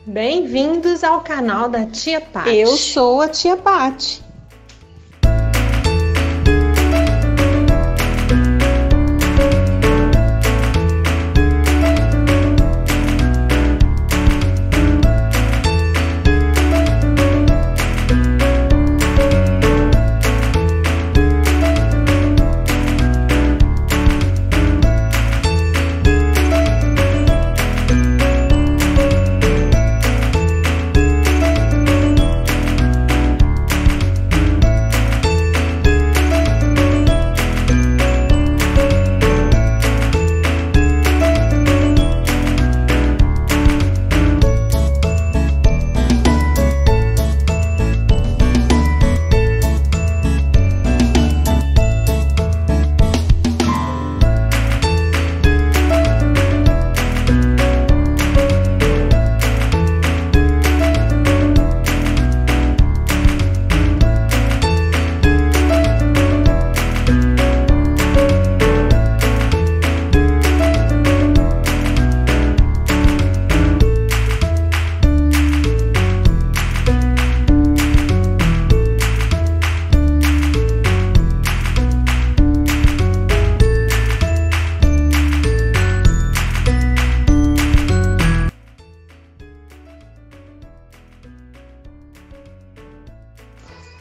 Bem-vindos ao canal da Tia Paty. Eu sou a Tia Paty.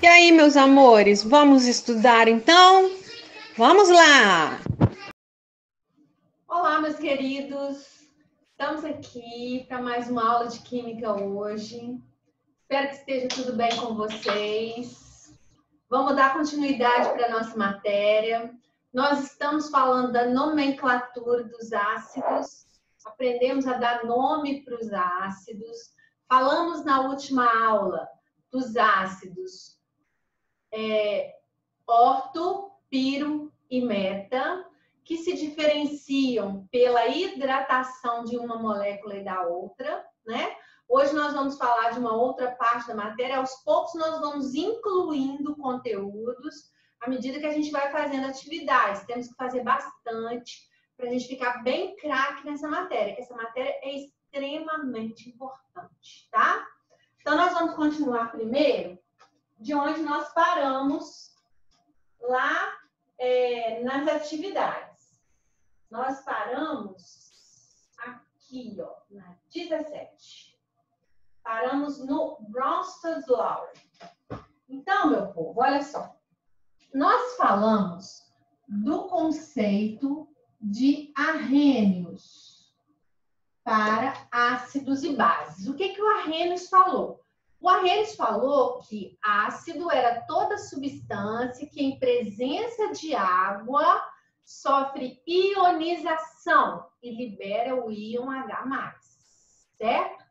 E aí, meus amores, vamos estudar então? Vamos lá! Olá, meus queridos! Estamos aqui para mais uma aula de Química hoje. Espero que esteja tudo bem com vocês. Vamos dar continuidade para a nossa matéria. Nós estamos falando da nomenclatura dos ácidos. Aprendemos a dar nome para os ácidos. Falamos na última aula dos ácidos orto, piro e meta, que se diferenciam pela hidratação de uma molécula e da outra, né? Hoje nós vamos falar de uma outra parte da matéria. Aos poucos nós vamos incluindo conteúdos à medida que a gente vai fazendo atividades. Temos que fazer bastante para a gente ficar bem craque nessa matéria, que essa matéria é extremamente importante, tá? Então nós vamos continuar primeiro de onde nós paramos lá nas atividades. Nós paramos aqui, ó, na 17. Paramos no Bronston's Law. Então, meu povo, olha só. Nós falamos do conceito de arrênios para ácidos e bases. O que o Arrhenius falou? O Arrhenius falou que ácido era toda substância que, em presença de água, sofre ionização e libera o íon H+, certo?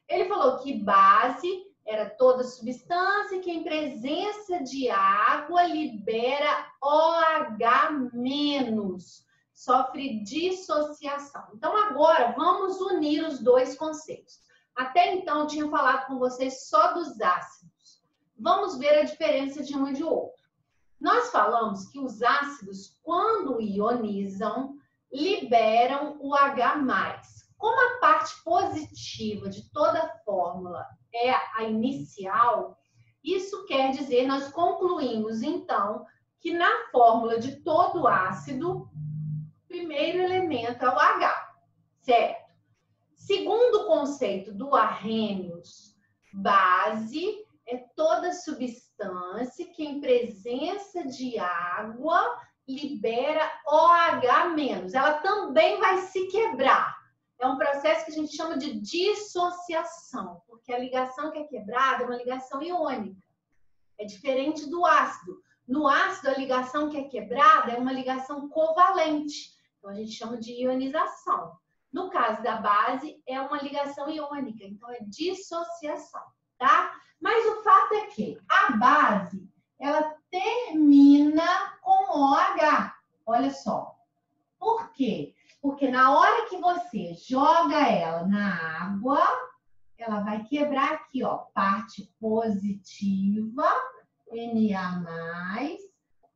Ele falou que base era toda substância que, em presença de água, libera OH-, sofre dissociação. Então, agora, vamos unir os dois conceitos. Até então, eu tinha falado com vocês só dos ácidos. Vamos ver a diferença de um e de outro. Nós falamos que os ácidos, quando ionizam, liberam o H+. Como a parte positiva de toda fórmula é a inicial, isso quer dizer, nós concluímos, então, que na fórmula de todo ácido, o primeiro elemento é o H, certo? Segundo o conceito do Arrhenius, base é toda substância que, em presença de água, libera OH-. Ela também vai se quebrar. É um processo que a gente chama de dissociação, porque a ligação que é quebrada é uma ligação iônica. É diferente do ácido. No ácido, a ligação que é quebrada é uma ligação covalente. Então, a gente chama de ionização. No caso da base, é uma ligação iônica, então é dissociação, tá? Mas o fato é que a base, ela termina com OH. Olha só. Por quê? Porque na hora que você joga ela na água, ela vai quebrar aqui, ó, parte positiva, Na+,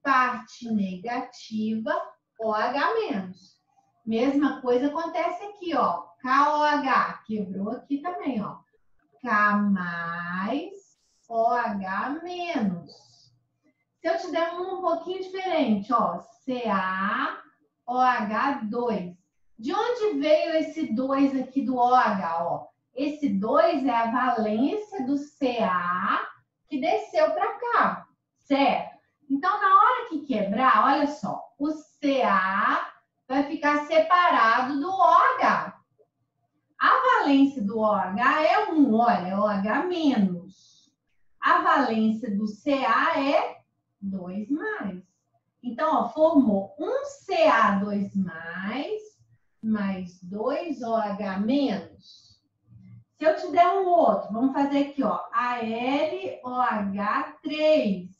parte negativa, OH-. Mesma coisa acontece aqui, ó. KOH, quebrou aqui também, ó. K mais OH menos. Se eu te der um pouquinho diferente, ó, CaOH2. De onde veio esse 2 aqui do OH, ó? Esse 2 é a valência do Ca que desceu para cá, certo? Então, na hora que quebrar, olha só, o Ca vai ficar separado do OH. A valência do OH é 1, olha, OH menos. A valência do Ca é 2 mais. Então, ó, formou um Ca2 mais 2 OH menos. Se eu te der um outro, vamos fazer aqui, ó, AlOH3.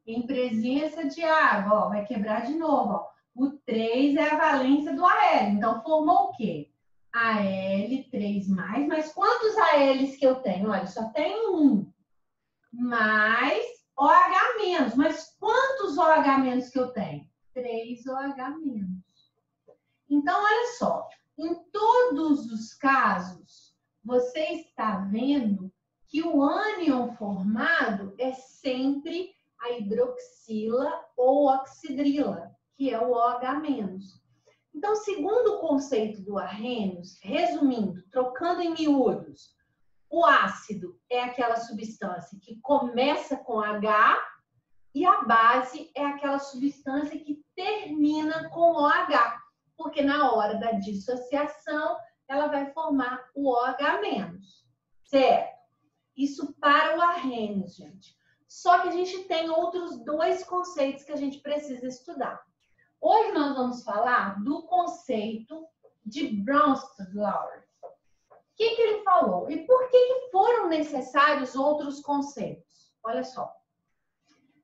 Em presença de água, ó, vai quebrar de novo, ó. O 3 é a valência do Al. Então, formou o quê? Al3+, mas quantos Als que eu tenho? Olha, só tenho um. Mais OH-, mas quantos OH- que eu tenho? 3 OH-. Então, olha só, em todos os casos, você está vendo que o ânion formado é sempre a hidroxila ou oxidrila, que é o OH-. Então, segundo o conceito do Arrhenius, resumindo, trocando em miúdos, o ácido é aquela substância que começa com H e a base é aquela substância que termina com OH, porque na hora da dissociação ela vai formar o OH-, certo? Isso para o Arrhenius, gente. Só que a gente tem outros dois conceitos que a gente precisa estudar. Hoje nós vamos falar do conceito de Bronsted-Lowry. O que ele falou? E por que foram necessários outros conceitos? Olha só.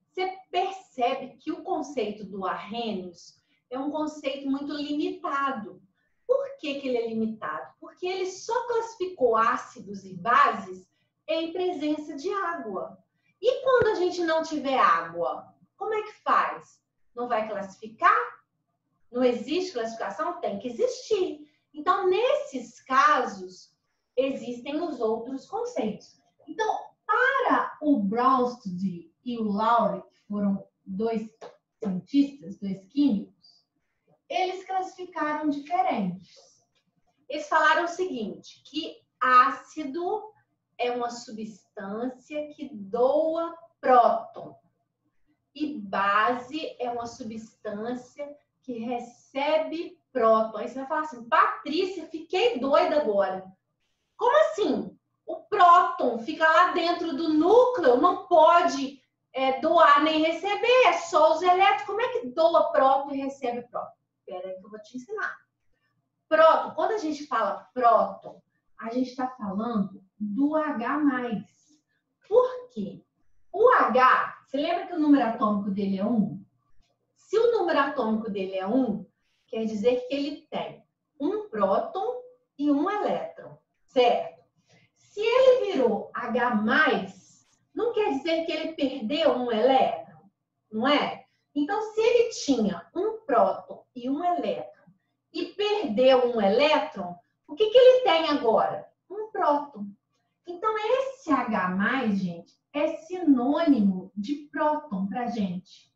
Você percebe que o conceito do Arrhenius é um conceito muito limitado. Por que ele é limitado? Porque ele só classificou ácidos e bases em presença de água. E quando a gente não tiver água, como é que faz? Não vai classificar? Não existe classificação? Tem que existir. Então, nesses casos, existem os outros conceitos. Então, para o Bronsted e o Lowry, que foram dois cientistas, dois químicos, eles classificaram diferentes. Eles falaram o seguinte, que ácido é uma substância que doa próton. E base é uma substância que recebe próton. Aí você vai falar assim, Patrícia, fiquei doida agora. Como assim? O próton fica lá dentro do núcleo, não pode doar nem receber, é só os elétrons. Como é que doa próton e recebe próton? Espera aí que eu vou te ensinar. Próton, quando a gente fala próton, a gente está falando do H+. Por quê? O H, você lembra que o número atômico dele é 1? Se o número atômico dele é 1, quer dizer que ele tem um próton e um elétron, certo? Se ele virou H+, não quer dizer que ele perdeu um elétron, não é? Então, se ele tinha um próton e um elétron e perdeu um elétron, o que ele tem agora? Um próton. Então, esse H+, gente, é sinônimo de próton para a gente.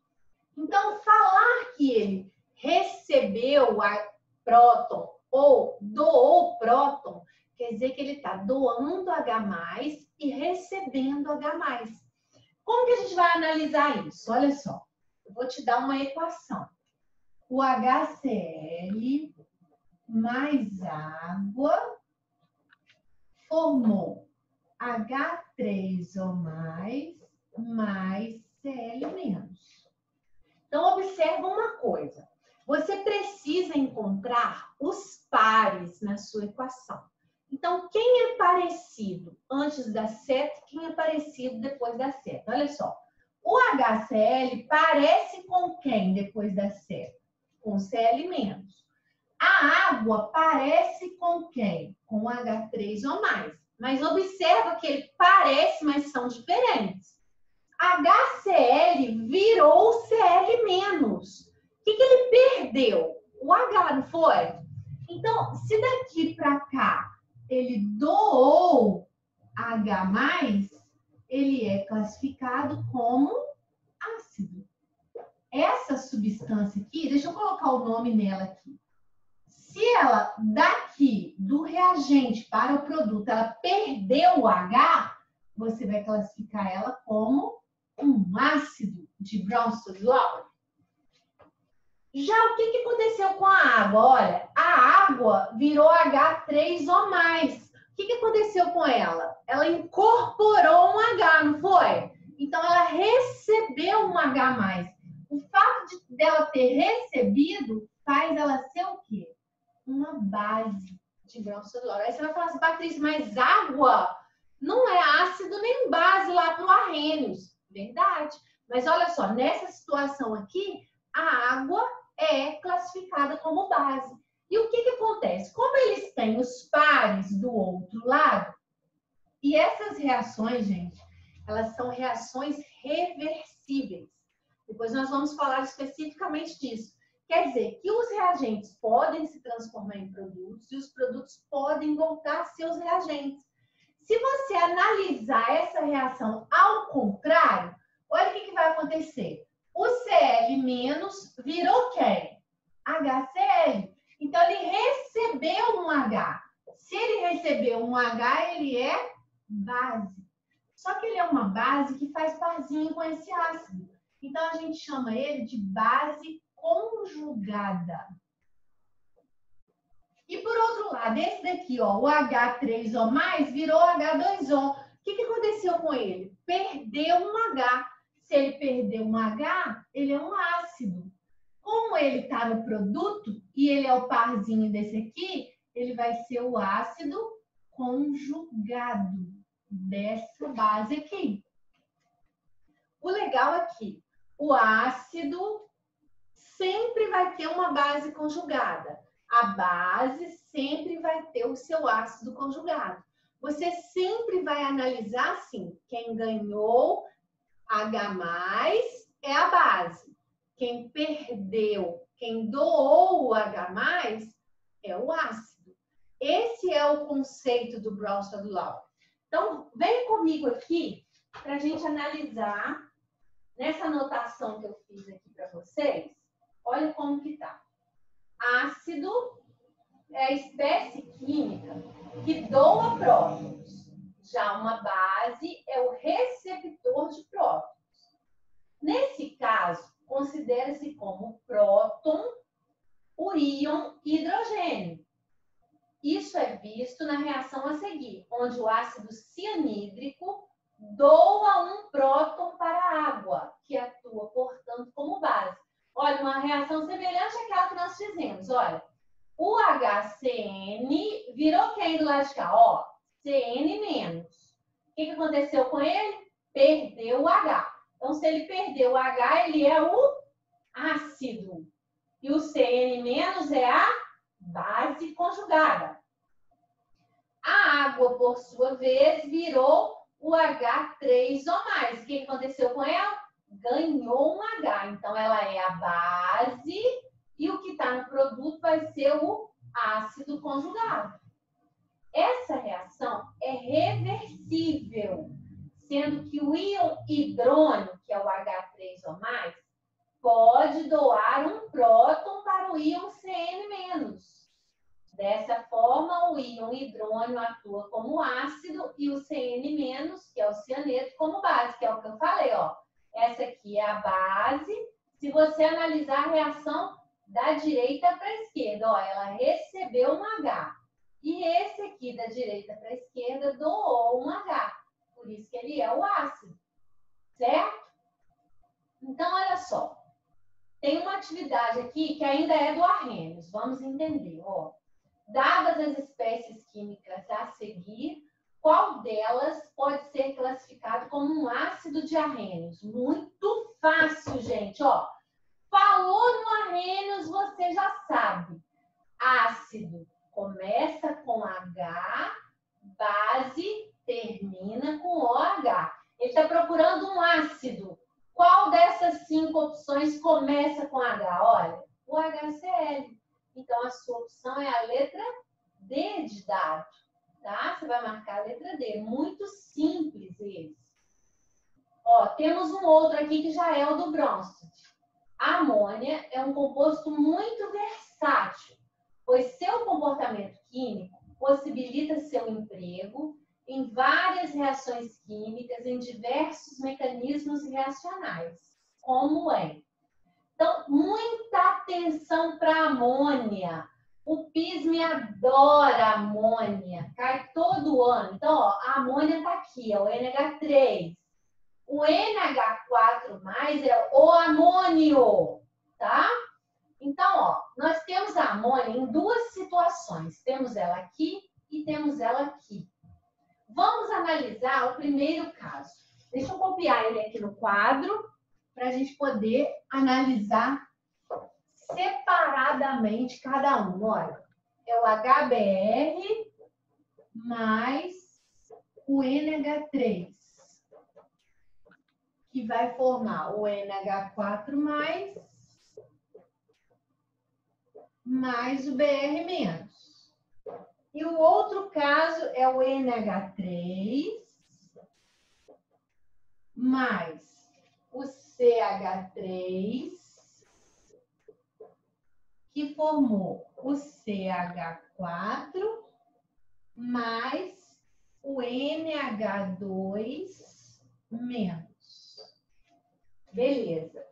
Então, falar que ele recebeu a próton ou doou próton, quer dizer que ele está doando H+, e recebendo H+. Como que a gente vai analisar isso? Olha só, eu vou te dar uma equação. O HCl mais água formou H3O+, mais Cl-. Então, observa uma coisa. Você precisa encontrar os pares na sua equação. Então, quem é parecido antes da seta, quem é parecido depois da seta? Olha só. O HCl parece com quem depois da seta? Com Cl-. A água parece com quem? Com H3O+. Mas observa que ele parece, mas são diferentes. HCl virou Cl-. O que ele perdeu? O H, não foi? Então, se daqui para cá ele doou H+, ele é classificado como ácido. Essa substância aqui, deixa eu colocar o nome nela aqui. Se ela, daqui, do reagente para o produto, ela perdeu o H, você vai classificar ela como um ácido de Brown-Forman. Já o que aconteceu com a água? Olha, a água virou H3 ou mais. O que aconteceu com ela? Ela incorporou um H, não foi? Então, ela recebeu um H+. O fato dela ter recebido faz ela ser o quê? Uma base de Brown-Forman. Aí você vai falar assim, Patrícia, mas água não é ácido nem base lá para o Arrhenius. Verdade. Mas olha só, nessa situação aqui, a água é classificada como base. E o que acontece? Como eles têm os pares do outro lado, e essas reações, gente, elas são reações reversíveis. Depois nós vamos falar especificamente disso. Quer dizer que os reagentes podem se transformar em produtos e os produtos podem voltar a ser os reagentes. Se você analisar essa reação ao contrário, olha o que vai acontecer. O Cl- virou quem? HCl. Então, ele recebeu um H. Se ele recebeu um H, ele é base. Só que ele é uma base que faz parzinho com esse ácido. Então, a gente chama ele de base conjugada. E por outro lado, esse daqui, ó, o H3O+, virou H2O. O que aconteceu com ele? Perdeu um H. Se ele perdeu um H, ele é um ácido. Como ele está no produto, e ele é o parzinho desse aqui, ele vai ser o ácido conjugado dessa base aqui. O legal aqui, o ácido sempre vai ter uma base conjugada. A base sempre vai ter o seu ácido conjugado. Você sempre vai analisar assim, quem ganhou H+ é a base. Quem perdeu, quem doou o H+ é o ácido. Esse é o conceito do Brown-Forman. Então, vem comigo aqui para a gente analisar nessa anotação que eu fiz aqui para vocês. Olha como que tá. Ácido é a espécie química que doa prótons. Já uma base é o receptor de prótons. Nesse caso, considera-se como próton o íon hidrogênio. Isso é visto na reação a seguir, onde o ácido cianídrico doa um próton para a água, que atua, portanto, como base. Olha, uma reação semelhante àquela que nós fizemos. Olha, o HCN virou quem do lado de cá? Ó, CN-. O que aconteceu com ele? Perdeu o H. Então, se ele perdeu o H, ele é o ácido. E o CN- é a base conjugada. A água, por sua vez, virou o H3O+. O que aconteceu com ela? Ganhou um H. Então, ela é a base e o que está no produto vai ser o ácido conjugado. Essa reação é reversível, sendo que o íon hidrônio, que é o H3O+, pode doar um próton para o íon CN-. Dessa forma, o íon hidrônio atua como ácido e o CN-, que é o cianeto, como base, que é o que eu falei, ó. Essa aqui é a base. Se você analisar a reação da direita para a esquerda, ó, ela recebeu um H. E esse aqui da direita para a esquerda doou um H. Por isso que ele é o ácido. Certo? Então, olha só. Tem uma atividade aqui que ainda é do Arrhenius. Vamos entender, ó. Dadas as espécies químicas a seguir, qual delas pode ser classificado como um ácido de Arrhenius? Muito fácil, gente, ó. Falou no Arrhenius, você já sabe. Ácido começa com H, base termina com OH. Ele está procurando um ácido. Qual dessas 5 opções começa com H? Olha, o HCl. Então, a sua opção é a letra D de dado. tá? Você vai marcar a letra D. Muito simples esse. Ó, temos um outro aqui que já é o do Bronsted. A amônia é um composto muito versátil, pois seu comportamento químico possibilita seu emprego em várias reações químicas, em diversos mecanismos reacionais, como é. Então, muita atenção para a amônia. O PISM adora amônia, cai todo ano. Então, ó, a amônia está aqui, ó, o NH3. O NH4+, é o amônio, tá? Então, ó, nós temos a amônia em duas situações. Temos ela aqui e temos ela aqui. Vamos analisar o primeiro caso. Deixa eu copiar ele aqui no quadro para a gente poder analisar separadamente cada um. Olha, é o HBr mais o NH3, que vai formar o NH4+, mais o Br-. E o outro caso é o NH3 mais o CH3, que formou o CH4 mais o NH2-. Beleza.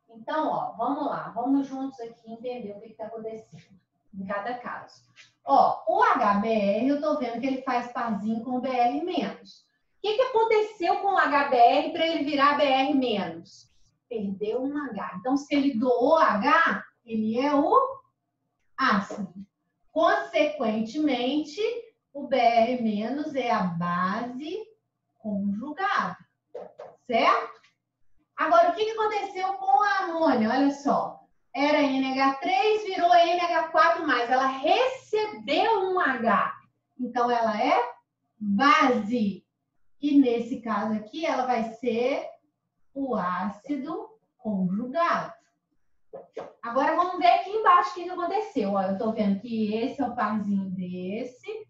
Então, ó, vamos lá. Vamos juntos aqui entender o que está acontecendo em cada caso. Ó, o HBr, eu tô vendo que ele faz parzinho com o Br-. O que aconteceu com o HBr para ele virar Br-? Perdeu um H. Então, se ele doou H, ele é o ácido. Consequentemente, o Br- é a base conjugada, certo? Agora, o que aconteceu com a amônia? Olha só. Era NH3, virou NH4+. Ela recebeu um H. Então, ela é base. E nesse caso aqui, ela vai ser o ácido conjugado. Agora, vamos ver aqui embaixo o que aconteceu. Ó, eu estou vendo que esse é o parzinho desse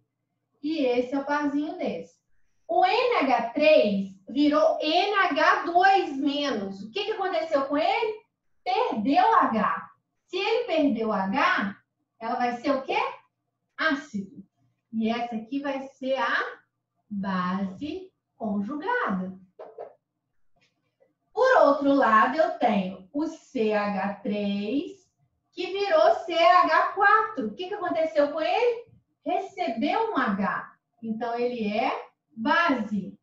e esse é o parzinho desse. O NH3 virou NH2-. O que aconteceu com ele? Perdeu H. Se ele perdeu H, ela vai ser o quê? Ácido. E essa aqui vai ser a base conjugada. Por outro lado, eu tenho o CH3, que virou CH4. O que aconteceu com ele? Recebeu um H. Então, ele é base.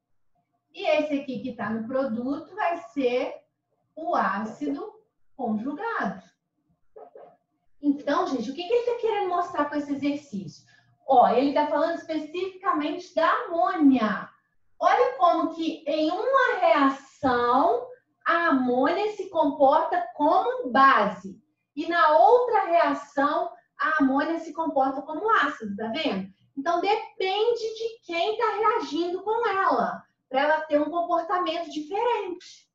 E esse aqui que está no produto vai ser o ácido conjugado. Então, gente, o que ele está querendo mostrar com esse exercício? Ó, ele está falando especificamente da amônia. Olha como que em uma reação a amônia se comporta como base. E na outra reação a amônia se comporta como ácido, tá vendo? Então depende de quem está reagindo com ela, para ela ter um comportamento diferente.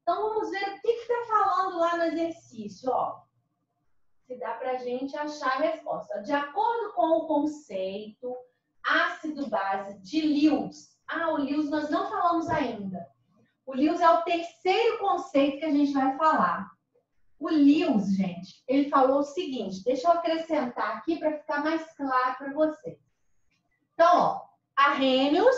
Então, vamos ver o que está falando lá no exercício, ó. Se dá para a gente achar a resposta. De acordo com o conceito ácido-base de Lewis. Ah, o Lewis nós não falamos ainda. O Lewis é o terceiro conceito que a gente vai falar. O Lewis, gente, ele falou o seguinte. Deixa eu acrescentar aqui para ficar mais claro para vocês. Então, ó, arrênios,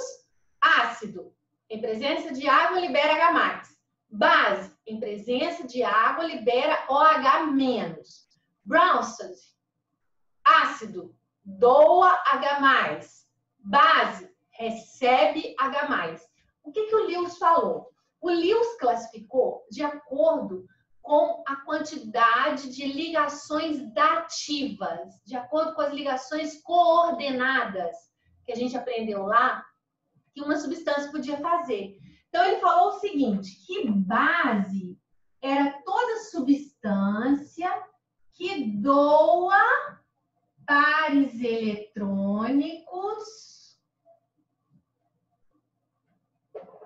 ácido. Em presença de água, libera H+. Base, em presença de água, libera OH-. Bronsted, ácido, doa H+. Base, recebe H+. O que o Lewis falou? O Lewis classificou de acordo com a quantidade de ligações dativas, de acordo com as ligações coordenadas que a gente aprendeu lá, que uma substância podia fazer. Então, ele falou o seguinte, que base era toda substância que doa pares eletrônicos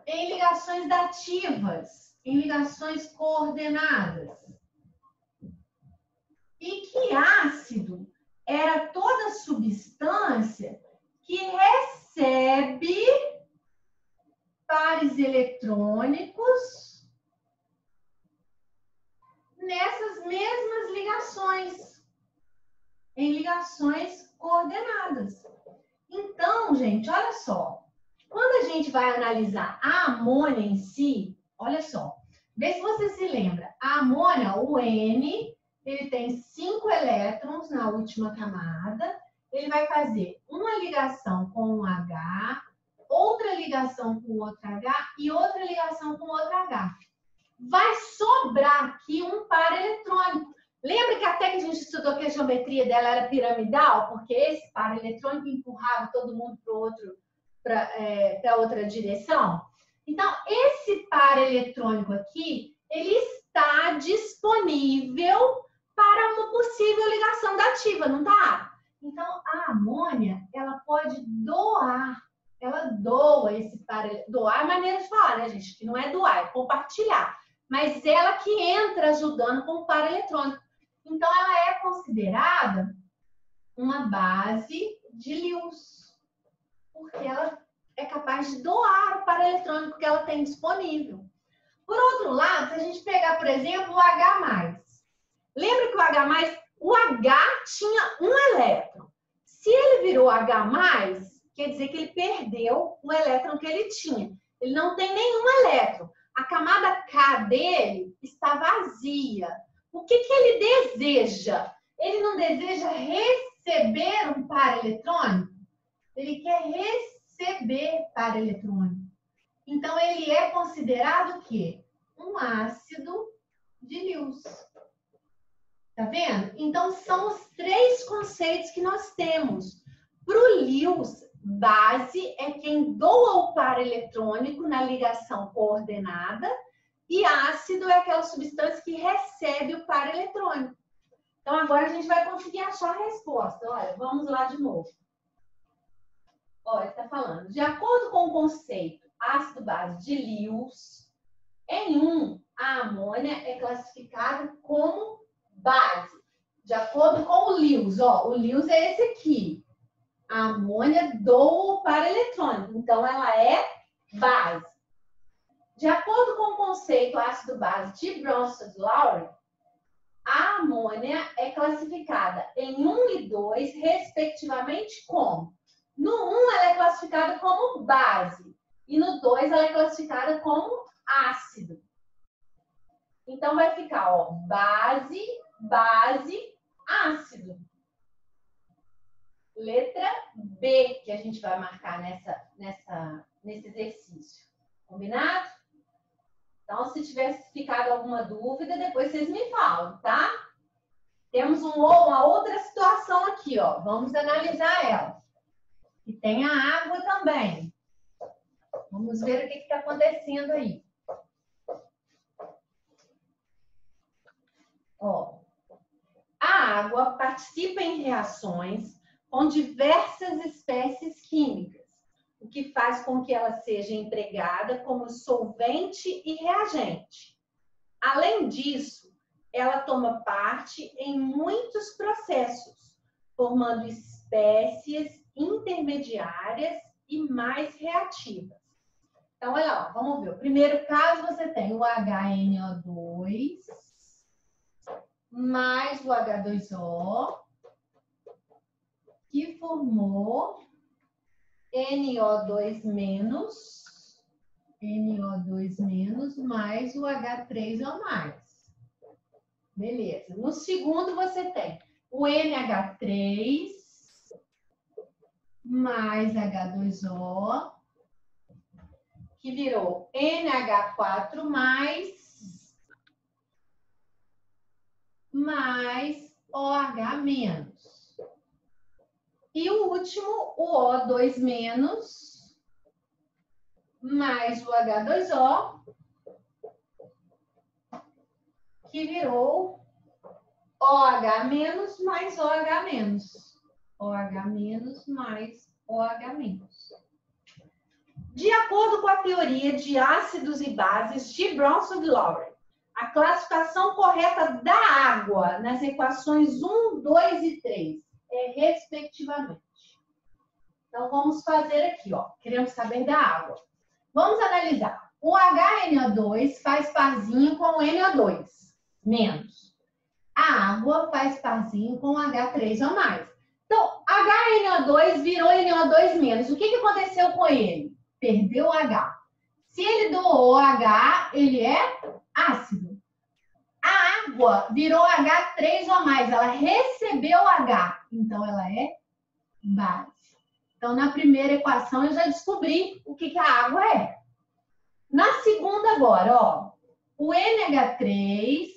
em ligações dativas, em ligações coordenadas. E que ácido era toda substância que que recebe pares eletrônicos nessas mesmas ligações, em ligações coordenadas. Então, gente, olha só. Quando a gente vai analisar a amônia em si, olha só. Vê se você se lembra. A amônia, o N, ele tem 5 elétrons na última camada. Ele vai fazer uma ligação com um H, outra ligação com outro H e outra ligação com outro H. Vai sobrar aqui um par eletrônico. Lembra que até que a gente estudou que a geometria dela era piramidal? Porque esse par eletrônico empurrava todo mundo para outra direção? Então, esse par eletrônico aqui, ele está disponível para uma possível ligação dativa, não está? Então, a amônia, ela pode doar. Ela doa esse par eletrônico. Doar é maneira de falar, né, gente? Que não é doar, é compartilhar. Mas ela que entra ajudando com o par eletrônico. Então, ela é considerada uma base de Lewis. Porque ela é capaz de doar o par eletrônico que ela tem disponível. Por outro lado, se a gente pegar, por exemplo, o H+. Lembra que o H tinha um elétron. Se ele virou H+, quer dizer que ele perdeu o elétron que ele tinha. Ele não tem nenhum elétron. A camada K dele está vazia. O que ele deseja? Ele não deseja receber um par eletrônico? Ele quer receber par eletrônico. Então, ele é considerado o quê? Um ácido de Lewis. Tá vendo? Então, são os 3 conceitos que nós temos. Para o Lewis, base é quem doa o par eletrônico na ligação coordenada e ácido é aquela substância que recebe o par eletrônico. Então, agora a gente vai conseguir achar a resposta. Olha, vamos lá de novo. Olha, está falando. De acordo com o conceito ácido-base de Lewis, em 1, a amônia é classificada como base. De acordo com o Lewis, ó, o Lewis é esse aqui. A amônia doa o par eletrônico, então ela é base. De acordo com o conceito ácido-base de Bronsted-Lowry, a amônia é classificada em 1 e 2, respectivamente, como? No 1, ela é classificada como base. E no 2, ela é classificada como ácido. Então, vai ficar, ó, base, ácido. Letra B, que a gente vai marcar nesse exercício. Combinado? Então, se tivesse ficado alguma dúvida, depois vocês me falam, tá? Temos uma outra situação aqui, ó. Vamos analisar ela. E tem a água também. Vamos ver o que está acontecendo aí. Ó, a água participa em reações com diversas espécies químicas, o que faz com que ela seja empregada como solvente e reagente. Além disso, ela toma parte em muitos processos, formando espécies intermediárias e mais reativas. Então, olha lá, vamos ver. O primeiro caso, você tem o HNO2 mais o H2O, que formou NO2 mais o H3O+. Beleza. No segundo, você tem o NH3 mais H2O, que virou NH4 mais OH-. E o último, o O2- mais o H2O, que virou OH- mais OH-. OH- mais OH-. De acordo com a teoria de ácidos e bases de Bronsted-Lowry, a classificação correta da água nas equações 1, 2 e 3 é respectivamente Então, vamos fazer aqui, ó. Queremos saber da água. Vamos analisar. O HNO2 faz parzinho com o NO2, menos. A água faz parzinho com o H3 ou mais. Então, HNO2 virou NO2 menos. O que aconteceu com ele? Perdeu o H. Se ele doou H, ele é ácido. A água virou H3 ou mais. Ela recebeu H. Então, ela é base. Então, na primeira equação, eu já descobri o que a água é. Na segunda agora, ó. O NH3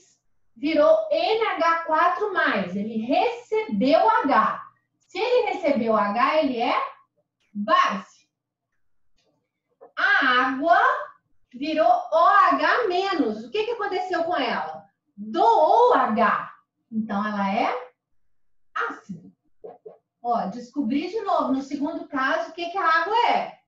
virou NH4+. Ele recebeu H. Se ele recebeu H, ele é base. A água virou OH-. O que aconteceu com ela? Doou H. Então, ela é ácido. Ó, descobri de novo, no segundo caso, o que a água é.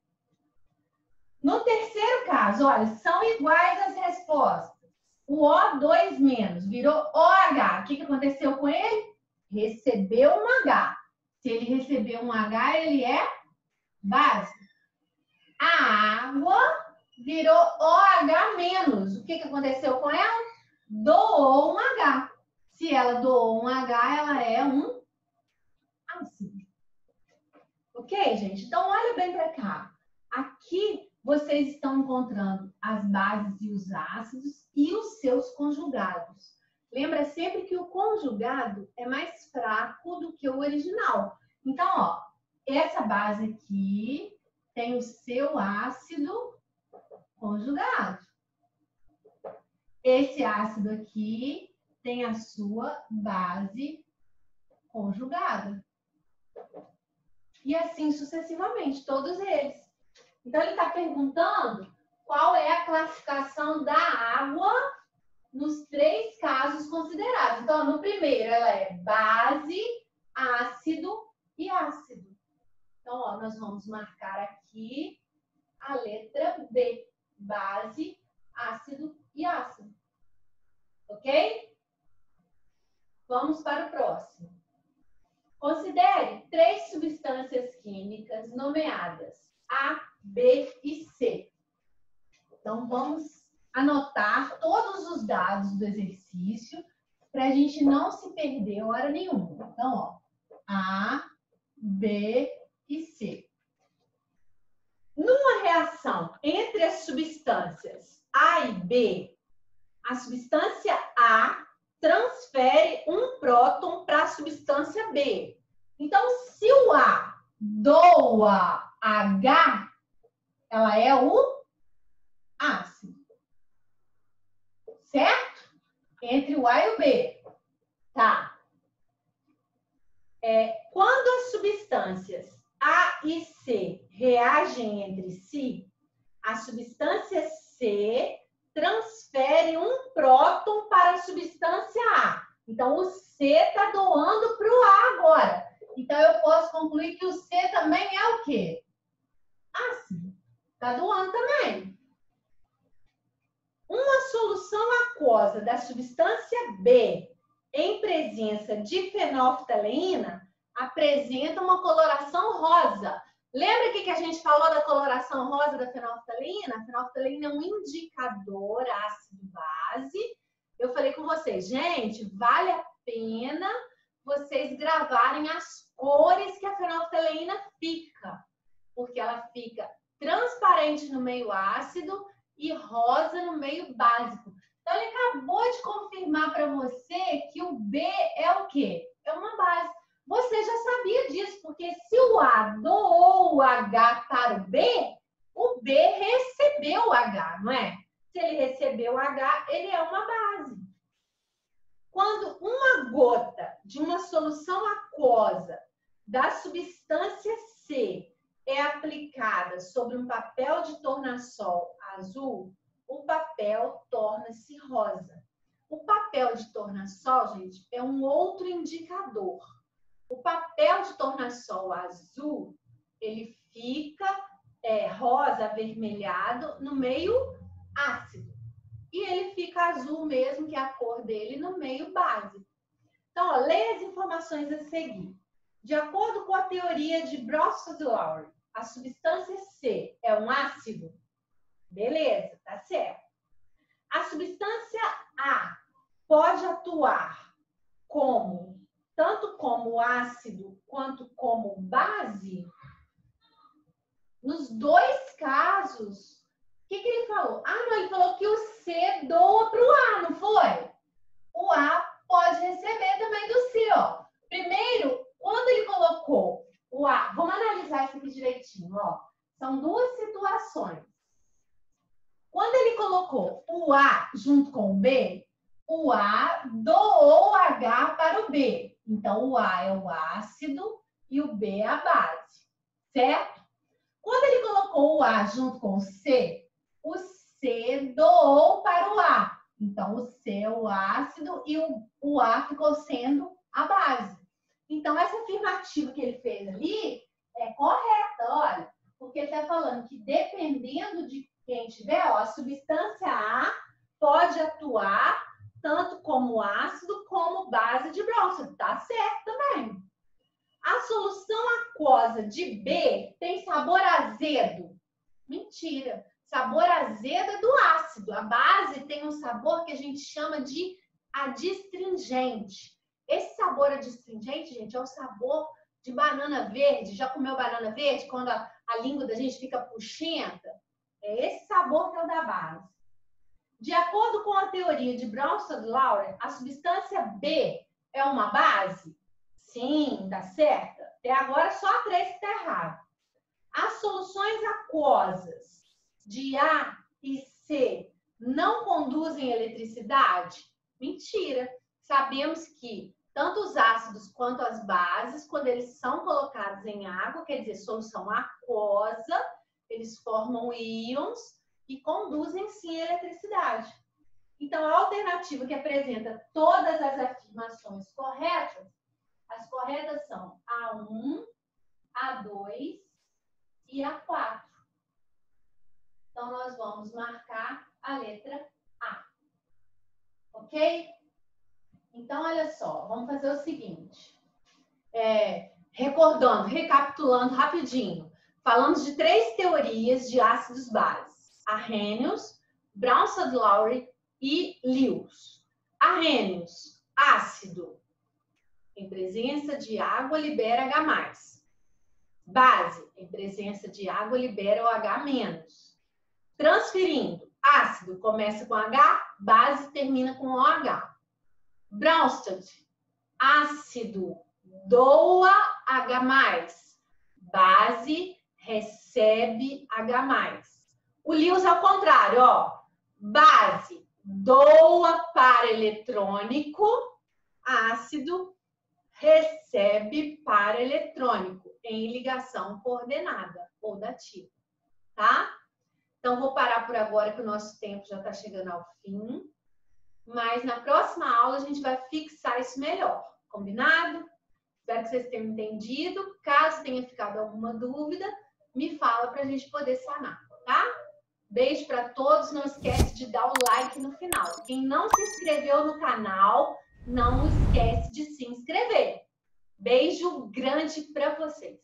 No terceiro caso, olha, são iguais as respostas. O O2- virou OH. O que aconteceu com ele? Recebeu um H. Se ele recebeu um H, ele é base. A água virou OH-. O que aconteceu com ela? Doou um H. Se ela doou um H, ela é um ácido. Ok, gente? Então, olha bem para cá. Aqui, vocês estão encontrando as bases e os ácidos e os seus conjugados. Lembra sempre que o conjugado é mais fraco do que o original. Então, ó, essa base aqui tem o seu ácido conjugado. Esse ácido aqui tem a sua base conjugada. E assim sucessivamente, todos eles. Então, ele está perguntando qual é a classificação da água nos 3 casos considerados. Então, no primeiro, ela é base, ácido e ácido. Então, ó, nós vamos marcar aqui a letra B. Base, ácido e ácido. Ok? Vamos para o próximo. Considere 3 substâncias químicas nomeadas A, B e C. Então, vamos anotar todos os dados do exercício para a gente não se perder hora nenhuma. Então, ó, A, B e C. Numa reação entre as substâncias A e B, a substância A transfere um próton para a substância B. Então, se o A doa H, ela é o ácido. Certo? Entre o A e o B. Tá. Quando as substâncias A e C reagem entre si, a substância C transfere um próton para a substância A. Então, o C está doando para o A agora. Então, eu posso concluir que o C também é o quê? Ácido. Está doando também. Uma solução aquosa da substância B em presença de fenolftaleína apresenta uma coloração rosa. Lembra que a gente falou da coloração rosa da fenolftaleína? A fenolftaleína é um indicador ácido-base. Eu falei com vocês, gente, vale a pena vocês gravarem as cores que a fenolftaleína fica. Porque ela fica transparente no meio ácido e rosa no meio básico. Então, ele acabou de confirmar para você que o B é o quê? É uma base. Você já sabia disso, porque se o A doou o H para o B recebeu o H, não é? Se ele recebeu o H, ele é uma base. Quando uma gota de uma solução aquosa da substância C é aplicada sobre um papel de tornassol azul, o papel torna-se rosa. O papel de tornassol, gente, é um outro indicador. O papel de tornassol azul, ele fica rosa, avermelhado, no meio ácido. E ele fica azul mesmo, que é a cor dele, no meio base. Então, ó, leia as informações a seguir. De acordo com a teoria de Bronsted-Lowry, a substância C é um ácido? Beleza, tá certo. A substância A pode atuar tanto como ácido quanto como base? Nos dois casos, o que ele falou? Ah, não, ele falou que o C doa para o A, não foi? O A pode receber também do C, ó. Primeiro, quando ele colocou o A, vamos analisar isso aqui direitinho, ó. São duas situações. Quando ele colocou o A junto com o B, o A doou o H para o B. Então, o A é o ácido e o B é a base, certo? Quando ele colocou o A junto com o C doou para o A. Então, o C é o ácido e o A ficou sendo a base. Então, essa afirmativa que ele fez ali é correta, olha. Porque ele está falando que dependendo de quem tiver, ó, a substância A pode atuar tanto como ácido como base de Bronsted. Tá certo também. A solução aquosa de B tem sabor azedo? Mentira. Sabor azedo é do ácido. A base tem um sabor que a gente chama de adstringente. Esse sabor adstringente, gente, é o sabor de banana verde. Já comeu banana verde quando a língua da gente fica puxenta? É esse sabor que é o da base. De acordo com a teoria de Bronsted-Lowry, a substância B é uma base? Sim, tá certa. Até agora só a 3 que está errado. As soluções aquosas de A e C não conduzem eletricidade? Mentira. Sabemos que tanto os ácidos quanto as bases, quando eles são colocados em água, quer dizer, solução aquosa, eles formam íons e conduzem sim a eletricidade. Então, a alternativa que apresenta todas as afirmações corretas, as corretas são A1, A2 e A4. Então, nós vamos marcar a letra A. Ok? Então, olha só, vamos fazer o seguinte. Recapitulando rapidinho. Falamos de 3 teorias de ácidos bases. Arrhenius, Bronsted-Lowry e Lewis. Arrhenius, ácido. Em presença de água, libera H+. Base, em presença de água, libera o H-. Transferindo, ácido começa com H, base termina com OH. Bronsted, ácido, doa H+, base, recebe H+. O Lewis ao contrário, ó. Base, doa para eletrônico, ácido, recebe para eletrônico, em ligação coordenada ou dativa, tá? Então, vou parar por agora que o nosso tempo já está chegando ao fim. Mas na próxima aula a gente vai fixar isso melhor, combinado? Espero que vocês tenham entendido. Caso tenha ficado alguma dúvida, me fala para a gente poder sanar, tá? Beijo para todos. Não esquece de dar o like no final. Quem não se inscreveu no canal, não esquece de se inscrever. Beijo grande para vocês.